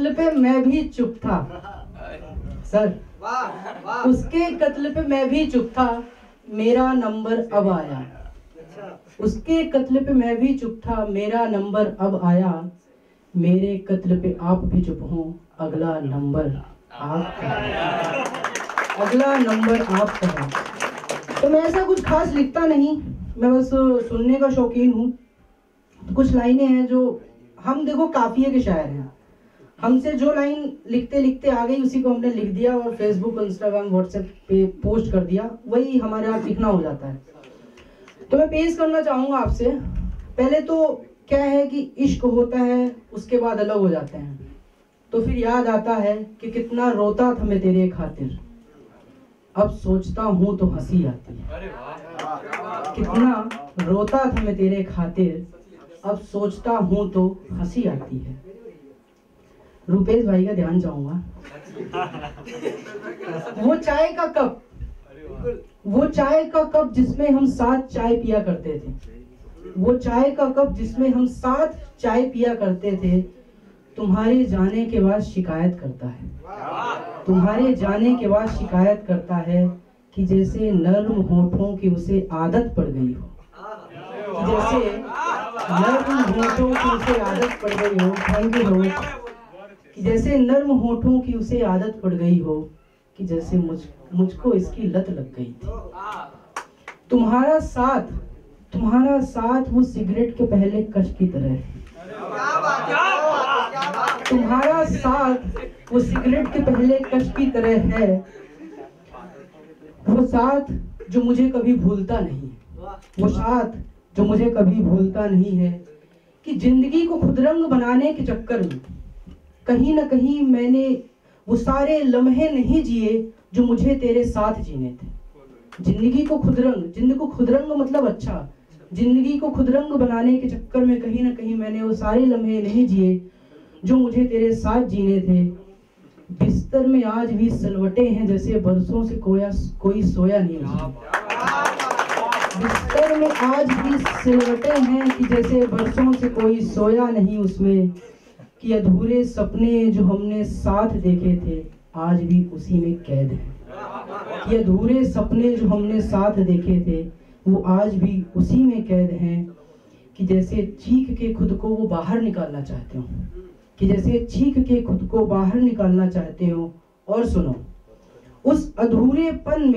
कत्ल पे मैं भी चुप था सर, उसके कत्ल पे मैं भी चुप था, मेरा नंबर अब आया। उसके कत्ल पे मैं भी चुप था, मेरा नंबर अब आया। मेरे कत्ल पे आप भी चुप हो, अगला नंबर आपका, अगला नंबर आपका है। तो मैं ऐसा कुछ खास लिखता नहीं, मैं बस सुनने का शौकीन हूँ। कुछ लाइनें हैं जो हम, देखो काफिये के शायर हैं, हमसे जो लाइन लिखते लिखते आ गई उसी को हमने लिख दिया और फेसबुक, इंस्टाग्राम, व्हाट्सएप पे पोस्ट कर दिया, वही हमारे यहाँ लिखना हो जाता है। तो मैं पेश करना चाहूंगा आपसे। पहले तो क्या है कि इश्क होता है, उसके बाद अलग हो जाते हैं, तो फिर याद आता है कि कितना रोता था मैं तेरे खातिर, अब सोचता हूँ तो हंसी आती है। कितना रोता था मैं तेरे खातिर, अब सोचता हूँ तो हंसी आती है। रुपेश भाई का ध्यान चाहूंगा। वो चाय का कप, वो चाय का कप जिसमें हम साथ चाय पिया करते थे, वो चाय का कप जिसमें हम साथ चाय पिया करते थे, तुम्हारे जाने के बाद शिकायत करता है। तुम्हारे जाने के बाद शिकायत करता है कि जैसे नर्म होठों की उसे आदत पड़ गई हो, जैसे नर्म होठों की उसे आदत पड़ गई हो। Thank you Rohit. कि जैसे नर्म होठों की उसे आदत पड़ गई हो, कि जैसे मुझको इसकी लत लग गई थी। तुम्हारा साथ वो सिगरेट के पहले कश की तरह है। तुम्हारा साथ वो सिगरेट के पहले कश की तरह है, वो साथ जो मुझे कभी भूलता नहीं, वो साथ जो मुझे कभी भूलता नहीं है। कि जिंदगी को खुदरंग बनाने के चक्कर में कहीं ना कहीं मैंने वो सारे लम्हे नहीं जिए जो मुझे तेरे साथ जीने थे। जिंदगी को खुदरंग मतलब अच्छा, जिंदगी को खुदरंग बनाने के चक्कर में कहीं ना कहीं मैंने वो सारे लम्हे नहीं जिए जो मुझे तेरे साथ जीने थे। बिस्तर में आज भी सलवटे हैं जैसे बरसों से कोई सोया नहीं उसमें। बिस्तर में आज भी सिलवटे हैं कि जैसे बरसों से कोई सोया नहीं उसमें। कि अधूरे सपने जो हमने साथ देखे थे आज भी उसी में कैद हैं। कि अधूरे सपने जो हमने साथ देखे थे वो आज भी उसी में कैद हैं। कि जैसे चीख के खुद को वो बाहर निकालना चाहते हो, कि जैसे चीख के खुद को बाहर निकालना चाहते हो। और सुनो, उस अधूरेपन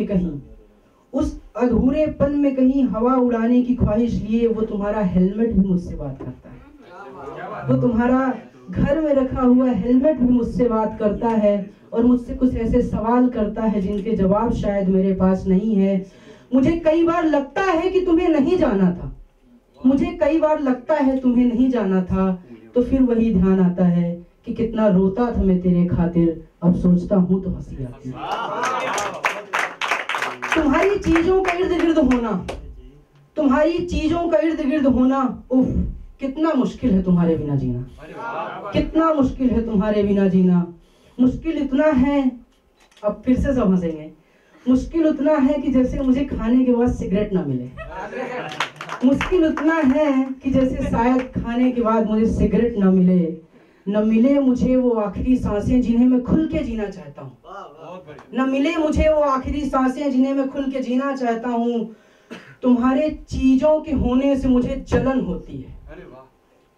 में कहीं हवा उड़ाने की ख्वाहिश लिए वो तुम्हारा हेलमेट भी मुझसे बात करता है। वो तुम्हारा घर में रखा हुआ हेलमेट भी मुझसे बात करता है और मुझसे कुछ ऐसे सवाल करता है जिनके जवाब शायद मेरे पास नहीं है। मुझे कई बार लगता है कि तुम्हें नहीं जाना था, मुझे कई बार लगता है तुम्हें नहीं जाना था। तो फिर वही ध्यान आता है कि कितना रोता था मैं तेरे खातिर, अब सोचता हूँ तो हंसी आती है। तुम्हारी चीजों का इर्द गिर्द होना, तुम्हारी चीजों का इर्द गिर्द होना, उफ कितना मुश्किल है तुम्हारे बिना जीना, कितना मुश्किल है तुम्हारे बिना जीना। मुश्किल इतना है, अब फिर से सब हंसेंगे, मुश्किल उतना है कि जैसे मुझे खाने के बाद सिगरेट ना मिले। मुश्किल उतना है कि जैसे शायद खाने के बाद मुझे सिगरेट ना मिले मुझे वो आखिरी सांसें जिन्हें मैं खुल के जीना चाहता हूँ। न मिले मुझे वो आखिरी सांसें जिन्हें मैं खुल के जीना चाहता हूँ। तुम्हारे चीजों के होने से मुझे जलन होती है,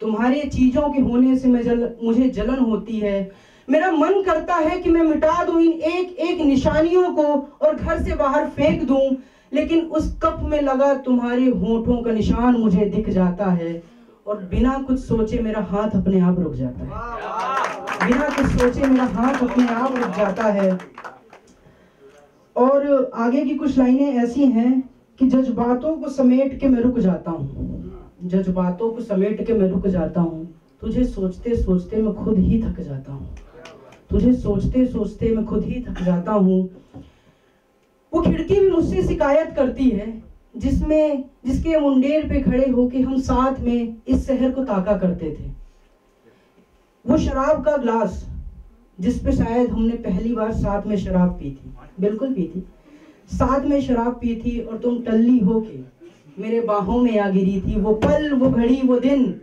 तुम्हारे चीजों के होने से मुझे जलन होती है। मेरा मन करता है कि मैं मिटा दूं इन एक एक निशानियों को और घर से बाहर फेंक दूं, लेकिन उस कप में लगा तुम्हारे होठों का निशान मुझे दिख जाता है और बिना कुछ सोचे मेरा हाथ अपने आप रुक जाता है। बिना कुछ सोचे मेरा हाथ अपने आप रुक जाता है। और आगे की कुछ लाइनें ऐसी हैं कि जज्बातों को समेट के मैं रुक जाता हूँ, जज्बातों को समेट के मैं रुक जाता हूँ। तुझे सोचते सोचते मैं खुद ही थक जाता हूँ, तुझे सोचते सोचते मैं खुद ही थक जाता हूँ। वो खिड़की भी मुझसे शिकायत करती है जिसके मुंडेर पे खड़े होके हम साथ में इस शहर को ताका करते थे। वो शराब का ग्लास जिस पे शायद हमने पहली बार साथ में शराब पी थी, बिल्कुल पी थी, साथ में शराब पी थी और तुम टल्ली होके मेरे बाहों में आ गिरी थी। वो पल, वो घड़ी, वो दिन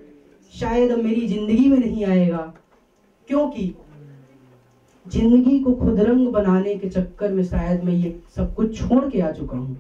शायद अब मेरी जिंदगी में नहीं आएगा, क्योंकि जिंदगी को खुदरंग बनाने के चक्कर में शायद मैं ये सब कुछ छोड़ के आ चुका हूँ।